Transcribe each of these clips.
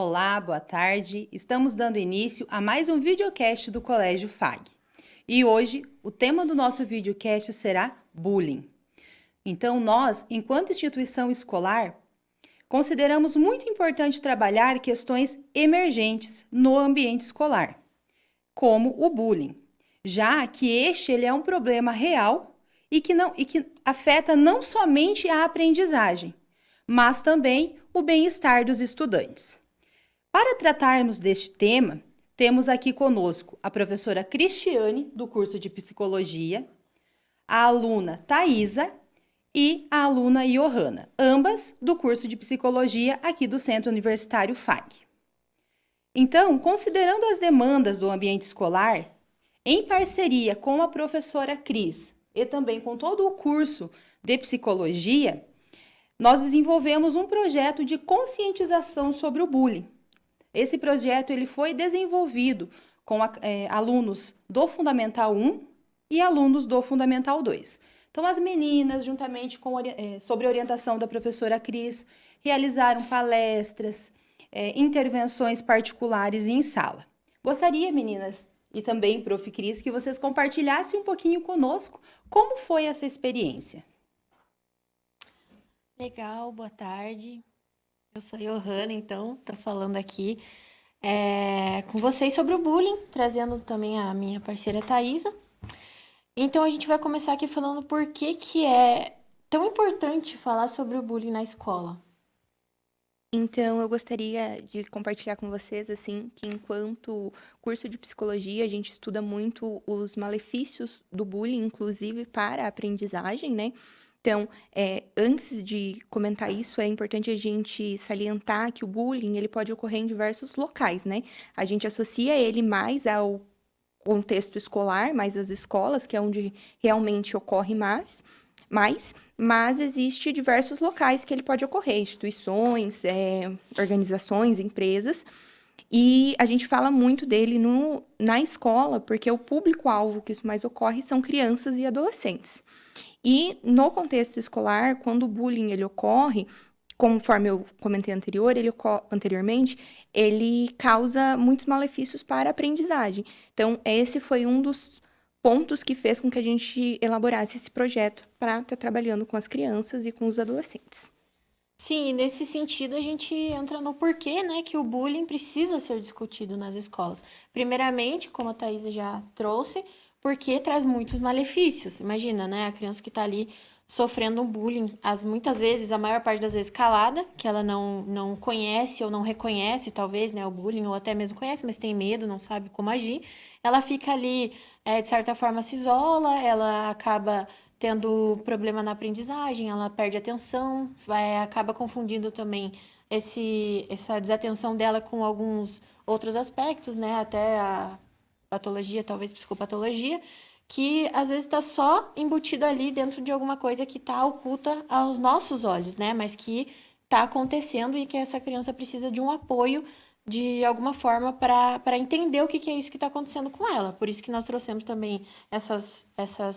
Olá, boa tarde. Estamos dando início a mais um videocast do Colégio FAG. E hoje, o tema do nosso videocast será bullying. Então, nós, enquanto instituição escolar, consideramos muito importante trabalhar questões emergentes no ambiente escolar, como o bullying, já que ele é um problema real e que afeta não somente a aprendizagem, mas também o bem-estar dos estudantes. Para tratarmos deste tema, temos aqui conosco a professora Cristiane, do curso de Psicologia, a aluna Thaisa e a aluna Johanna, ambas do curso de Psicologia aqui do Centro Universitário FAG. Então, considerando as demandas do ambiente escolar, em parceria com a professora Cris e também com todo o curso de Psicologia, nós desenvolvemos um projeto de conscientização sobre o bullying. Esse projeto ele foi desenvolvido com alunos do Fundamental 1 e alunos do Fundamental 2. Então, as meninas, juntamente sob orientação da professora Cris, realizaram palestras, intervenções particulares em sala. Gostaria, meninas, e também, prof. Cris, que vocês compartilhassem um pouquinho conosco como foi essa experiência. Legal, boa tarde. Eu sou a Johanna, então, estou falando aqui com vocês sobre o bullying, trazendo também a minha parceira Thaisa. Então, a gente vai começar aqui falando por que é tão importante falar sobre o bullying na escola. Então, eu gostaria de compartilhar com vocês, assim, que enquanto curso de psicologia, a gente estuda muito os malefícios do bullying, inclusive para a aprendizagem, né? Então, antes de comentar isso, é importante a gente salientar que o bullying, ele pode ocorrer em diversos locais, né? A gente associa ele mais ao contexto escolar, mais às escolas, que é onde realmente ocorre mais, mas existe diversos locais que ele pode ocorrer, instituições, organizações, empresas, e a gente fala muito dele na escola, porque o público-alvo que isso mais ocorre são crianças e adolescentes. E no contexto escolar, quando o bullying ele ocorre, conforme eu comentei anteriormente, ele causa muitos malefícios para a aprendizagem. Então, esse foi um dos pontos que fez com que a gente elaborasse esse projeto para estar trabalhando com as crianças e com os adolescentes. Sim, e nesse sentido a gente entra no porquê, né, que o bullying precisa ser discutido nas escolas. Primeiramente, como a Thaisa já trouxe, porque traz muitos malefícios. Imagina, né, a criança que está ali sofrendo um bullying, muitas vezes, a maior parte das vezes calada, que ela não conhece ou não reconhece, talvez, né, o bullying, ou até mesmo conhece, mas tem medo, não sabe como agir. Ela fica ali, de certa forma, se isola, ela acaba tendo problema na aprendizagem, ela perde atenção, acaba confundindo também essa desatenção dela com alguns outros aspectos, né, até a patologia, talvez psicopatologia, que às vezes está só embutido ali dentro de alguma coisa que está oculta aos nossos olhos, né? Mas que está acontecendo e que essa criança precisa de um apoio de alguma forma para entender o que é isso que está acontecendo com ela. Por isso que nós trouxemos também essas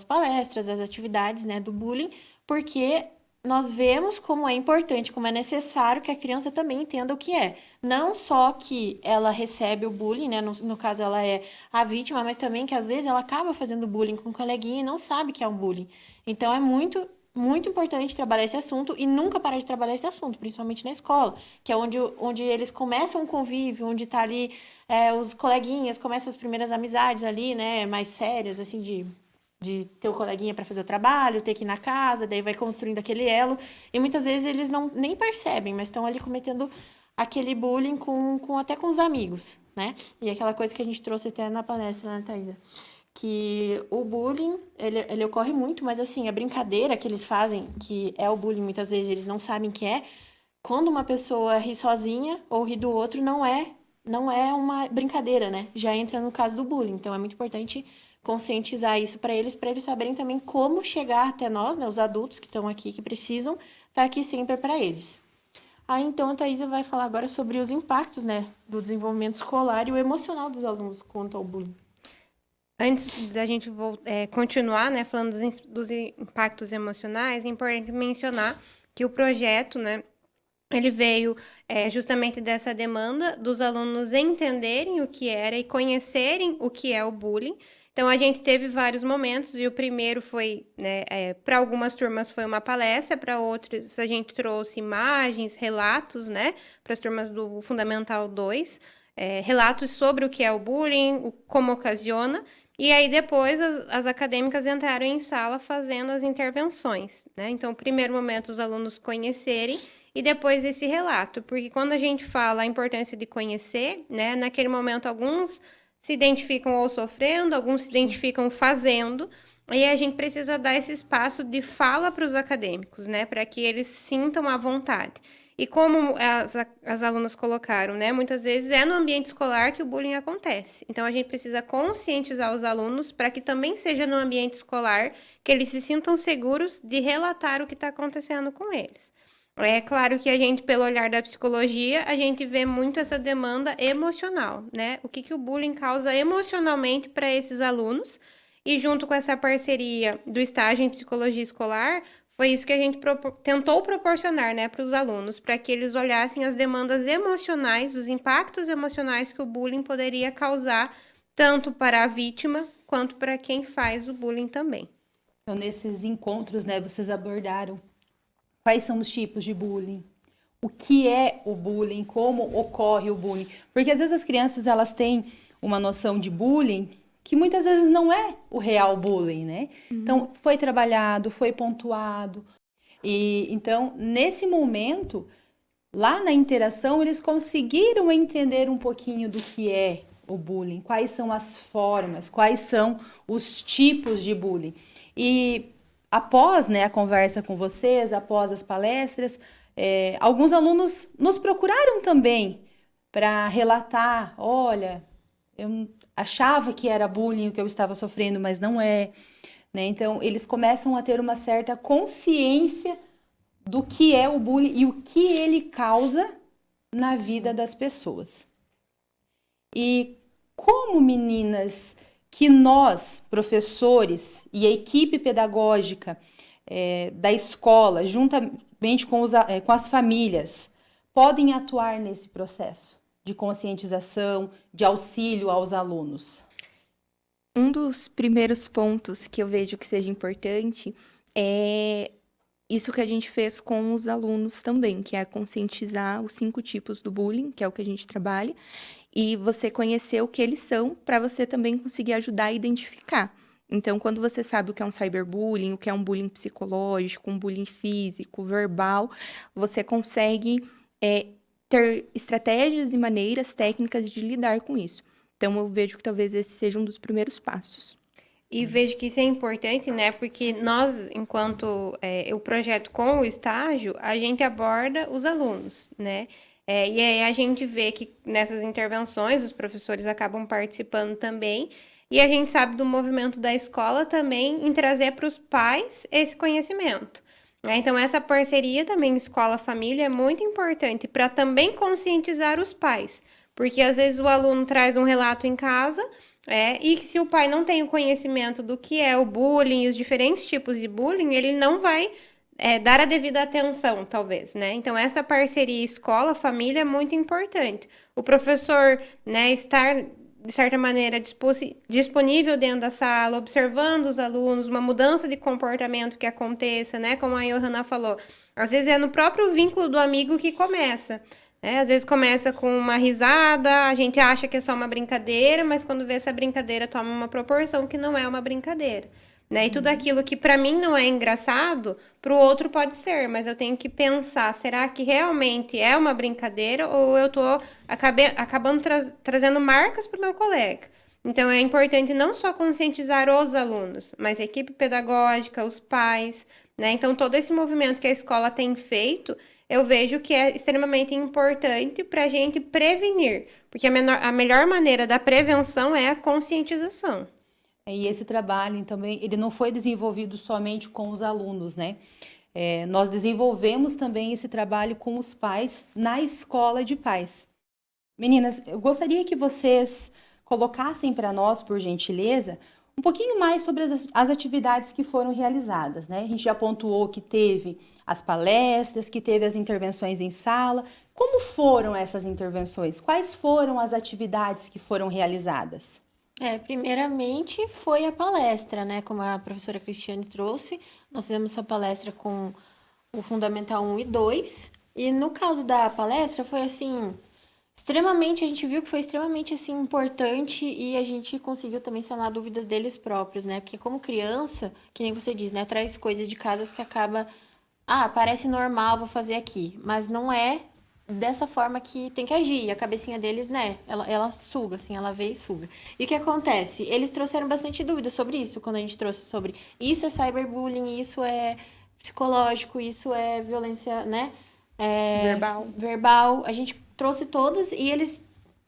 palestras, as atividades, né, do bullying, porque nós vemos como é importante, como é necessário que a criança também entenda o que é. Não só que ela recebe o bullying, né? No caso, ela é a vítima, mas também que às vezes ela acaba fazendo bullying com um coleguinha e não sabe que é um bullying. Então, é muito, muito importante trabalhar esse assunto e nunca parar de trabalhar esse assunto, principalmente na escola, que é onde eles começam o convívio, onde tá ali os coleguinhas, começam as primeiras amizades ali, né? Mais sérias, assim, de ter o coleguinha para fazer o trabalho, ter que ir na casa, daí vai construindo aquele elo. E muitas vezes eles nem percebem, mas estão ali cometendo aquele bullying até com os amigos, né? E aquela coisa que a gente trouxe até na palestra, né, Thaisa? Que o bullying, ele ocorre muito, mas assim, a brincadeira que eles fazem, que é o bullying, muitas vezes eles não sabem que é, quando uma pessoa ri sozinha ou ri do outro, não é uma brincadeira, né? Já entra no caso do bullying. Então, é muito importante conscientizar isso para eles saberem também como chegar até nós, né, os adultos que estão aqui, que precisam estar aqui sempre para eles. Aí, então, a Thaisa vai falar agora sobre os impactos, né, do desenvolvimento escolar e o emocional dos alunos quanto ao bullying. Antes da gente continuar, né, falando dos impactos emocionais, é importante mencionar que o projeto, né, ele veio justamente dessa demanda dos alunos entenderem o que era e conhecerem o que é o bullying. Então, a gente teve vários momentos, e o primeiro foi, né, para algumas turmas foi uma palestra, para outras a gente trouxe imagens, relatos, né, para as turmas do Fundamental 2, relatos sobre o que é o bullying, como ocasiona, e aí depois as acadêmicas entraram em sala fazendo as intervenções, né? Então, o primeiro momento, os alunos conhecerem, e depois esse relato, porque quando a gente fala a importância de conhecer, né, naquele momento alguns se identificam ou sofrendo, alguns se identificam fazendo, e a gente precisa dar esse espaço de fala para os acadêmicos, né, para que eles sintam à vontade. E como as alunas colocaram, né, muitas vezes é no ambiente escolar que o bullying acontece. Então a gente precisa conscientizar os alunos para que também seja no ambiente escolar que eles se sintam seguros de relatar o que está acontecendo com eles. É claro que a gente, pelo olhar da psicologia, a gente vê muito essa demanda emocional, né? O que o bullying causa emocionalmente para esses alunos. E junto com essa parceria do estágio em psicologia escolar, foi isso que a gente tentou proporcionar, né, para os alunos, para que eles olhassem as demandas emocionais, os impactos emocionais que o bullying poderia causar, tanto para a vítima quanto para quem faz o bullying também. Então, nesses encontros, né, vocês abordaram quais são os tipos de bullying, o que é o bullying, como ocorre o bullying. Porque às vezes as crianças elas têm uma noção de bullying que muitas vezes não é o real bullying, né? Então, foi trabalhado, foi pontuado. E então, nesse momento, lá na interação, eles conseguiram entender um pouquinho do que é o bullying, quais são as formas, quais são os tipos de bullying. E após, né, a conversa com vocês, após as palestras, alguns alunos nos procuraram também para relatar, olha, eu achava que era bullying o que eu estava sofrendo, mas não é, né? Então, eles começam a ter uma certa consciência do que é o bullying e o que ele causa na vida das pessoas. E como, meninas, que nós, professores e a equipe pedagógica da escola, juntamente com as famílias, podem atuar nesse processo de conscientização, de auxílio aos alunos? Um dos primeiros pontos que eu vejo que seja importante é isso que a gente fez com os alunos também, que é conscientizar os 5 tipos do bullying, que é o que a gente trabalha, e você conhecer o que eles são para você também conseguir ajudar a identificar. Então, quando você sabe o que é um cyberbullying, o que é um bullying psicológico, um bullying físico, verbal, você consegue ter estratégias e maneiras técnicas de lidar com isso. Então, eu vejo que talvez esse seja um dos primeiros passos. E vejo que isso é importante, né? Porque nós, enquanto o projeto com o estágio, a gente aborda os alunos, né? E aí a gente vê que nessas intervenções os professores acabam participando também. E a gente sabe do movimento da escola também em trazer para os pais esse conhecimento, né? Então, essa parceria também escola-família é muito importante para também conscientizar os pais. Porque às vezes o aluno traz um relato em casa. E que se o pai não tem o conhecimento do que é o bullying e os diferentes tipos de bullying, ele não vai dar a devida atenção, talvez, né? Então, essa parceria escola-família é muito importante. O professor, né, estar, de certa maneira, disponível dentro da sala, observando os alunos, uma mudança de comportamento que aconteça, né? Como a Johanna falou, às vezes é no próprio vínculo do amigo que começa. Às vezes começa com uma risada, a gente acha que é só uma brincadeira, mas quando vê essa brincadeira toma uma proporção que não é uma brincadeira, né? E tudo aquilo que para mim não é engraçado, para o outro pode ser, mas eu tenho que pensar, será que realmente é uma brincadeira ou eu tô acabando trazendo marcas para o meu colega? Então, é importante não só conscientizar os alunos, mas a equipe pedagógica, os pais, né? Então, todo esse movimento que a escola tem feito, eu vejo que é extremamente importante para a gente prevenir, porque a melhor maneira da prevenção é a conscientização. E esse trabalho também, ele não foi desenvolvido somente com os alunos, né? Nós desenvolvemos também esse trabalho com os pais na escola de pais. Meninas, eu gostaria que vocês colocassem para nós, por gentileza, um pouquinho mais sobre as atividades que foram realizadas, né? A gente já pontuou que teve as palestras, que teve as intervenções em sala. Como foram essas intervenções? Quais foram as atividades que foram realizadas? Primeiramente foi a palestra, né? Como a professora Cristiane trouxe, nós fizemos essa palestra com o Fundamental 1 e 2. E no caso da palestra foi assim, extremamente, a gente viu que foi extremamente assim importante e a gente conseguiu também sanar dúvidas deles próprios, né? Porque como criança, que nem você diz, né, traz coisas de casas que acaba, parece normal, vou fazer aqui, mas não é dessa forma que tem que agir. E a cabecinha deles, né, ela suga, assim, ela vê e suga. E o que acontece? Eles trouxeram bastante dúvidas sobre isso, quando a gente trouxe sobre isso é cyberbullying, isso é psicológico, isso é violência, né? Verbal. A gente trouxe todas e eles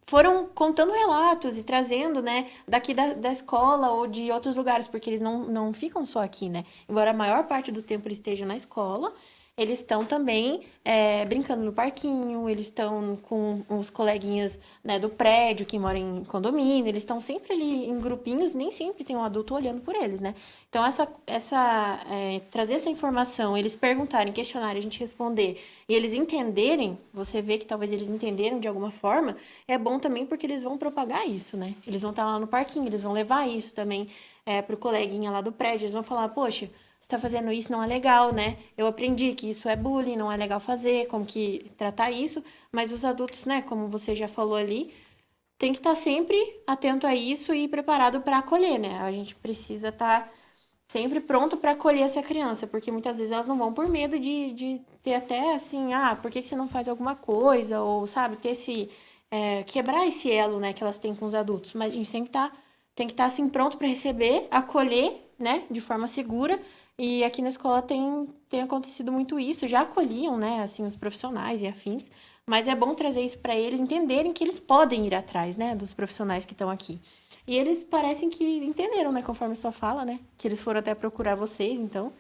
foram contando relatos e trazendo, né, daqui da escola ou de outros lugares, porque eles não ficam só aqui, né? Embora a maior parte do tempo eles estejam na escola, eles estão também brincando no parquinho, eles estão com os coleguinhas, né, do prédio que moram em condomínio, eles estão sempre ali em grupinhos, nem sempre tem um adulto olhando por eles, né? Então, trazer essa informação, eles perguntarem, questionarem, a gente responder, e eles entenderem, você vê que talvez eles entenderam de alguma forma, é bom também porque eles vão propagar isso, né? Eles vão estar lá no parquinho, eles vão levar isso também pro coleguinha lá do prédio, eles vão falar, poxa, você tá fazendo isso, não é legal, né? Eu aprendi que isso é bullying, não é legal fazer, como que tratar isso, mas os adultos, né, como você já falou ali, tem que estar sempre atento a isso e preparado para acolher, né? A gente precisa estar sempre pronto para acolher essa criança, porque muitas vezes elas não vão por medo de ter até assim, por que você não faz alguma coisa? Ou, sabe, ter quebrar esse elo, né, que elas têm com os adultos. Mas a gente sempre tem que estar assim pronto para receber, acolher, né, de forma segura. E aqui na escola tem acontecido muito isso, já acolhiam, né, assim, os profissionais e afins, mas é bom trazer isso para eles entenderem que eles podem ir atrás, né, dos profissionais que estão aqui. E eles parecem que entenderam, né, conforme só fala, né, que eles foram até procurar vocês, então,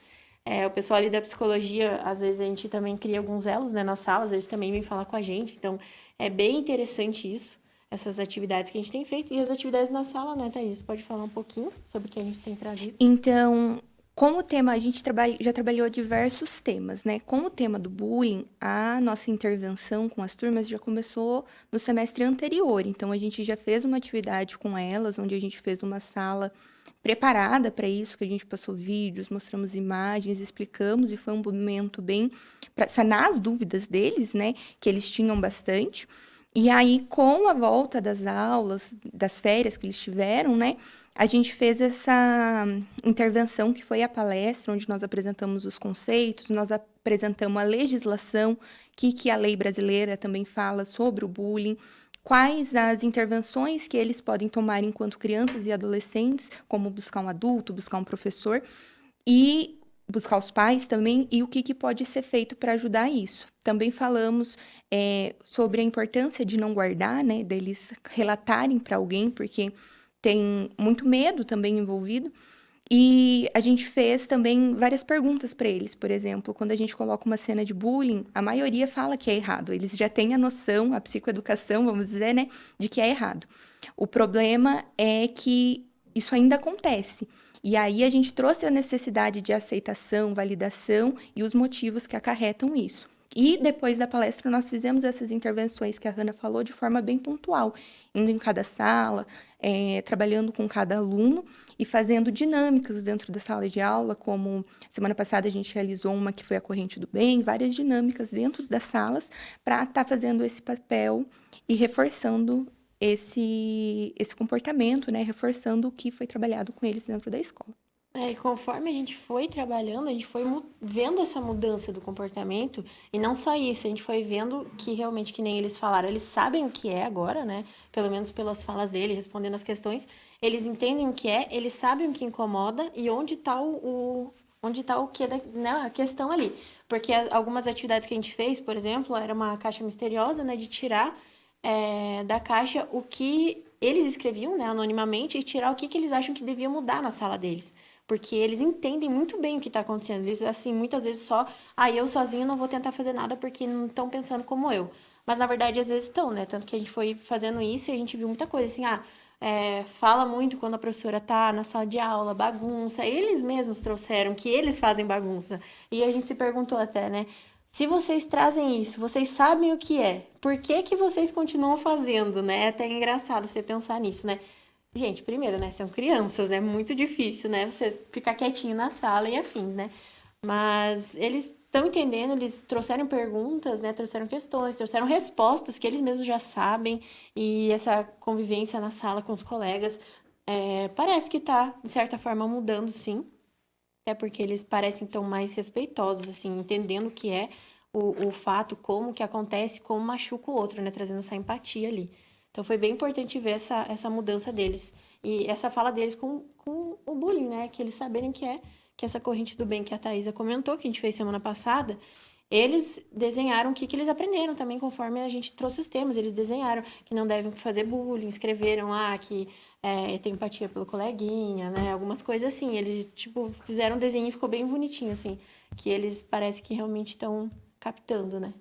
o pessoal ali da psicologia, às vezes a gente também cria alguns elos, né, nas salas, eles também vêm falar com a gente, então é bem interessante isso, essas atividades que a gente tem feito, e as atividades na sala, né, Thaís, pode falar um pouquinho sobre o que a gente tem trazido? Então, como tema, a gente já trabalhou diversos temas, né? Com o tema do bullying, a nossa intervenção com as turmas já começou no semestre anterior. Então, a gente já fez uma atividade com elas, onde a gente fez uma sala preparada para isso, que a gente passou vídeos, mostramos imagens, explicamos, e foi um momento bem para sanar as dúvidas deles, né? Que eles tinham bastante. E aí, com a volta das aulas, das férias que eles tiveram, né? A gente fez essa intervenção que foi a palestra, onde nós apresentamos os conceitos, nós apresentamos a legislação, que a lei brasileira também fala sobre o bullying, quais as intervenções que eles podem tomar enquanto crianças e adolescentes, como buscar um adulto, buscar um professor, e buscar os pais também, e o que pode ser feito para ajudar isso. Também falamos sobre a importância de não guardar, né, deles relatarem para alguém, porque tem muito medo também envolvido. E a gente fez também várias perguntas para eles. Por exemplo, quando a gente coloca uma cena de bullying, a maioria fala que é errado. Eles já têm a noção, a psicoeducação, vamos dizer, né, de que é errado. O problema é que isso ainda acontece. E aí a gente trouxe a necessidade de aceitação, validação e os motivos que acarretam isso. E depois da palestra nós fizemos essas intervenções que a Hannah falou de forma bem pontual, indo em cada sala, trabalhando com cada aluno e fazendo dinâmicas dentro da sala de aula, como semana passada a gente realizou uma que foi a corrente do bem, várias dinâmicas dentro das salas para estar fazendo esse papel e reforçando esse comportamento, né? Reforçando o que foi trabalhado com eles dentro da escola. E conforme a gente foi trabalhando, a gente foi vendo essa mudança do comportamento, e não só isso, a gente foi vendo que realmente, que nem eles falaram, eles sabem o que é agora, né? Pelo menos pelas falas deles, respondendo as questões, eles entendem o que é, eles sabem o que incomoda e onde está o que, né, a questão ali. Porque algumas atividades que a gente fez, por exemplo, era uma caixa misteriosa, né? De tirar da caixa o que eles escreviam, né, anonimamente, e tirar o que eles acham que devia mudar na sala deles. Porque eles entendem muito bem o que está acontecendo. Eles, assim, muitas vezes eu sozinho não vou tentar fazer nada porque não estão pensando como eu. Mas, na verdade, às vezes estão, né? Tanto que a gente foi fazendo isso e a gente viu muita coisa, assim, fala muito quando a professora tá na sala de aula, bagunça. Eles mesmos trouxeram que eles fazem bagunça. E a gente se perguntou até, né? Se vocês trazem isso, vocês sabem o que é. Por que que vocês continuam fazendo, né? É até engraçado você pensar nisso, né? Gente, primeiro, né? São crianças, é muito difícil, né? Você ficar quietinho na sala e afins, né? Mas eles estão entendendo, eles trouxeram perguntas, né? Trouxeram questões, trouxeram respostas que eles mesmos já sabem. E essa convivência na sala com os colegas parece que tá, de certa forma, mudando, sim. Até porque eles parecem tão mais respeitosos, assim, entendendo o que é o fato, como que acontece, como machuca o outro, né? Trazendo essa empatia ali. Então, foi bem importante ver essa mudança deles. E essa fala deles com o bullying, né? Que eles saberem que essa corrente do bem que a Thaisa comentou, que a gente fez semana passada, eles desenharam o que eles aprenderam também, conforme a gente trouxe os temas. Eles desenharam que não devem fazer bullying, escreveram lá que tem empatia pelo coleguinha, né? Algumas coisas assim. Eles, tipo, fizeram um desenho e ficou bem bonitinho, assim. Que eles parece que realmente estão captando, né?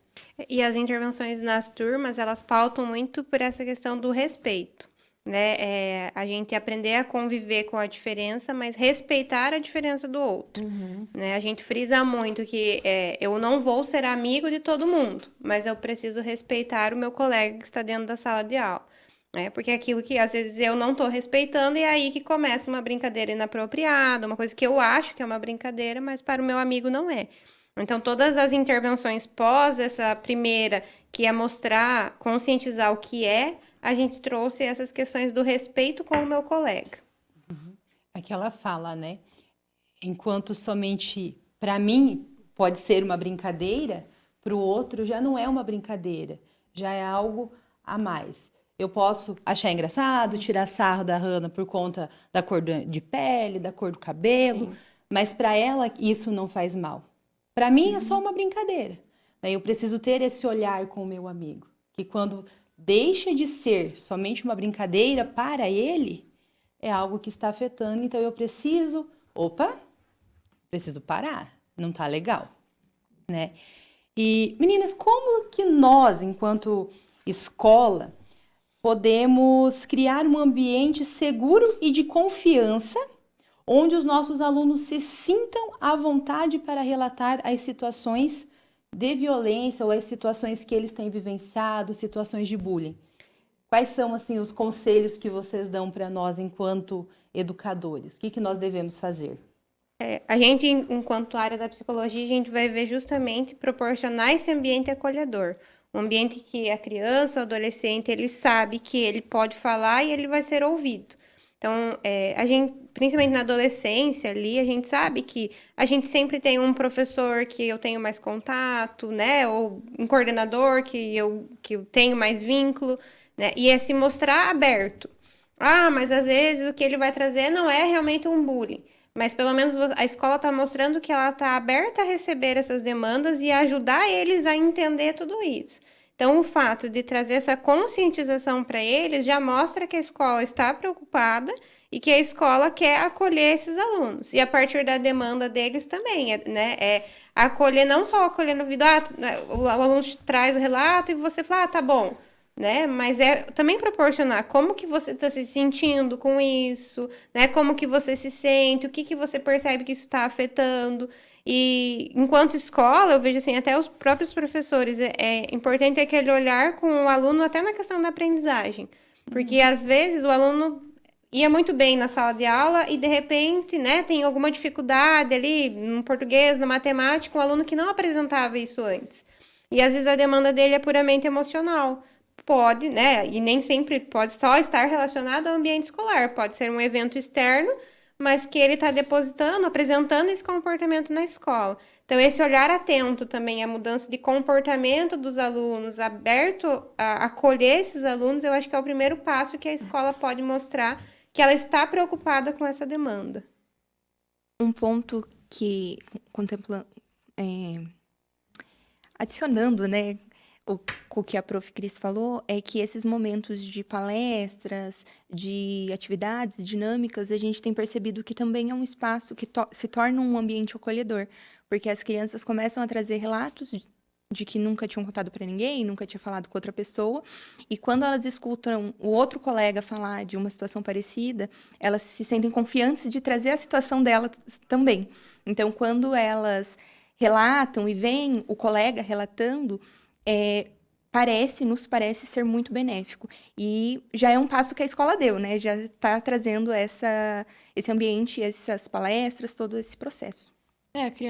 E as intervenções nas turmas, elas pautam muito por essa questão do respeito, né? A gente aprender a conviver com a diferença, mas respeitar a diferença do outro, né? A gente frisa muito que eu não vou ser amigo de todo mundo, mas eu preciso respeitar o meu colega que está dentro da sala de aula, né? Porque é aquilo que às vezes eu não estou respeitando e é aí que começa uma brincadeira inapropriada, uma coisa que eu acho que é uma brincadeira, mas para o meu amigo não é. Então, todas as intervenções pós essa primeira, que é mostrar, conscientizar o que é, a gente trouxe essas questões do respeito com o meu colega. Aquela fala, né? Enquanto somente para mim pode ser uma brincadeira, para o outro já não é uma brincadeira, já é algo a mais. Eu posso achar engraçado, tirar sarro da Hannah por conta da cor de pele, da cor do cabelo, mas para ela isso não faz mal. Para mim é só uma brincadeira. Daí eu preciso ter esse olhar com o meu amigo, que quando deixa de ser somente uma brincadeira para ele, é algo que está afetando, então eu preciso parar, não tá legal, né? E meninas, como que nós, enquanto escola, podemos criar um ambiente seguro e de confiança, onde os nossos alunos se sintam à vontade para relatar as situações de violência ou as situações que eles têm vivenciado, situações de bullying? Quais são, assim, os conselhos que vocês dão para nós enquanto educadores? O que nós devemos fazer? A gente, enquanto área da psicologia, a gente vai ver justamente proporcionar esse ambiente acolhedor. Um ambiente que a criança, o adolescente, ele sabe que ele pode falar e ele vai ser ouvido. Então, a gente, principalmente na adolescência ali, a gente sabe que a gente sempre tem um professor que eu tenho mais contato, né? Ou um coordenador que eu tenho mais vínculo, né? E é se mostrar aberto. Ah, mas às vezes o que ele vai trazer não é realmente um bullying. Mas pelo menos a escola está mostrando que ela está aberta a receber essas demandas e a ajudar eles a entender tudo isso. Então, o fato de trazer essa conscientização para eles já mostra que a escola está preocupada e que a escola quer acolher esses alunos. E a partir da demanda deles também, né? Acolher, não só acolher no vídeo, o aluno traz o relato e você fala, tá bom, né? Mas também proporcionar como que você está se sentindo com isso, né? Como que você se sente, o que você percebe que isso está afetando. E enquanto escola, eu vejo assim, até os próprios professores, é importante aquele olhar com o aluno até na questão da aprendizagem. Porque às vezes o aluno ia muito bem na sala de aula e de repente, né, tem alguma dificuldade ali no português, na matemática, um aluno que não apresentava isso antes. E às vezes a demanda dele é puramente emocional. Pode, né, e nem sempre pode só estar relacionado ao ambiente escolar, pode ser um evento externo, mas que ele está depositando, apresentando esse comportamento na escola. Então, esse olhar atento também à mudança de comportamento dos alunos, aberto a acolher esses alunos, eu acho que é o primeiro passo que a escola pode mostrar que ela está preocupada com essa demanda. Um ponto que, adicionando, né, o que a Prof. Cris falou, é que esses momentos de palestras, de atividades dinâmicas, a gente tem percebido que também é um espaço que se torna um ambiente acolhedor, porque as crianças começam a trazer relatos de que nunca tinham contado para ninguém, nunca tinha falado com outra pessoa. E quando elas escutam o outro colega falar de uma situação parecida, elas se sentem confiantes de trazer a situação dela também. Então, quando elas relatam e veem o colega relatando, nos parece ser muito benéfico. E já é um passo que a escola deu, né? Já está trazendo esse ambiente, essas palestras, todo esse processo.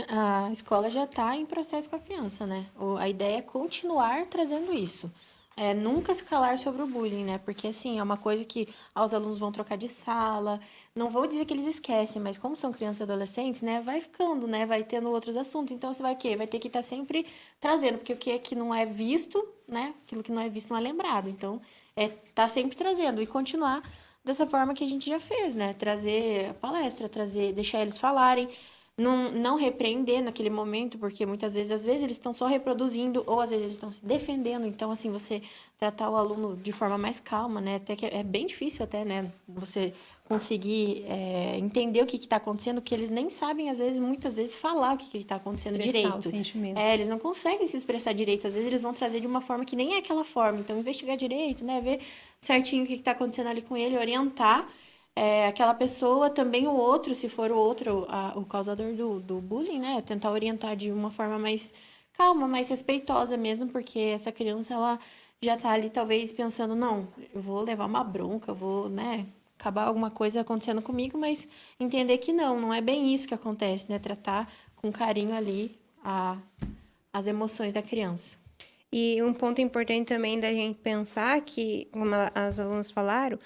A escola já está em processo com a criança, né? A ideia é continuar trazendo isso. Nunca se calar sobre o bullying, né? Porque, assim, é uma coisa que os alunos vão trocar de sala. Não vou dizer que eles esquecem, mas como são crianças e adolescentes, né? Vai ficando, né? Vai tendo outros assuntos. Então, você vai o quê? Vai ter que estar sempre trazendo. Porque o que é que não é visto, né? Aquilo que não é visto não é lembrado. Então, tá sempre trazendo e continuar dessa forma que a gente já fez, né? Trazer a palestra, deixar eles falarem. Não repreender naquele momento, porque muitas vezes, às vezes, eles estão só reproduzindo, ou às vezes eles estão se defendendo. Então, assim, você tratar o aluno de forma mais calma, né? Até que é bem difícil até, né? Você conseguir entender o que está acontecendo, porque eles nem sabem, às vezes, muitas vezes, falar o que está acontecendo direito. O sentimento. Eles não conseguem se expressar direito. Às vezes, eles vão trazer de uma forma que nem é aquela forma. Então, investigar direito, né? Ver certinho o que está acontecendo ali com ele, orientar aquela pessoa, também o outro, se for o outro o causador do bullying, né? Tentar orientar de uma forma mais calma, mais respeitosa mesmo, porque essa criança, ela já tá ali talvez pensando, não, eu vou levar uma bronca, eu vou, né, acabar alguma coisa acontecendo comigo, mas entender que não é bem isso que acontece, né? Tratar com carinho ali as emoções da criança. E um ponto importante também da gente pensar que, como as alunas falaram,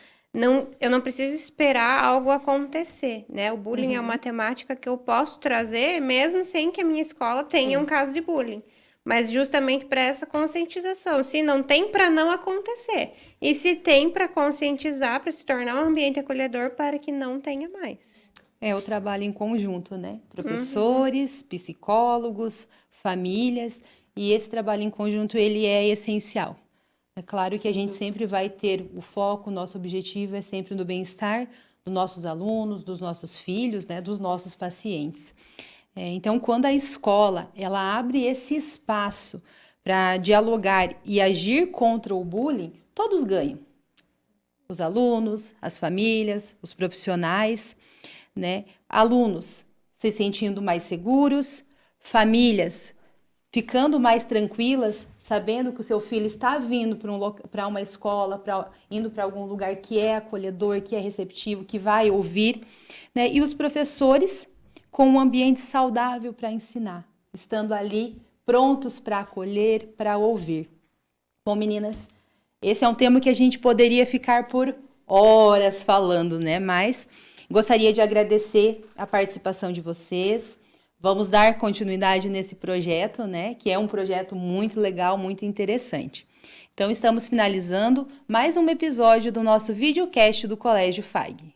eu não preciso esperar algo acontecer, né? O bullying é uma temática que eu posso trazer mesmo sem que a minha escola tenha um caso de bullying. Mas justamente para essa conscientização. Se não tem, para não acontecer. E se tem, para conscientizar, para se tornar um ambiente acolhedor para que não tenha mais. É o trabalho em conjunto, né? Professores, psicólogos, famílias. E esse trabalho em conjunto, ele é essencial. É claro que a gente sempre vai ter o foco, o nosso objetivo é sempre no bem-estar dos nossos alunos, dos nossos filhos, né, dos nossos pacientes. Então, quando a escola ela abre esse espaço para dialogar e agir contra o bullying, todos ganham. Os alunos, as famílias, os profissionais, né? Alunos se sentindo mais seguros, famílias ficando mais tranquilas, sabendo que o seu filho está vindo para uma escola, indo para algum lugar que é acolhedor, que é receptivo, que vai ouvir, né? E os professores com um ambiente saudável para ensinar, estando ali prontos para acolher, para ouvir. Bom, meninas, esse é um tema que a gente poderia ficar por horas falando, né? Mas gostaria de agradecer a participação de vocês. Vamos dar continuidade nesse projeto, né? Que é um projeto muito legal, muito interessante. Então, estamos finalizando mais um episódio do nosso videocast do Colégio FAG.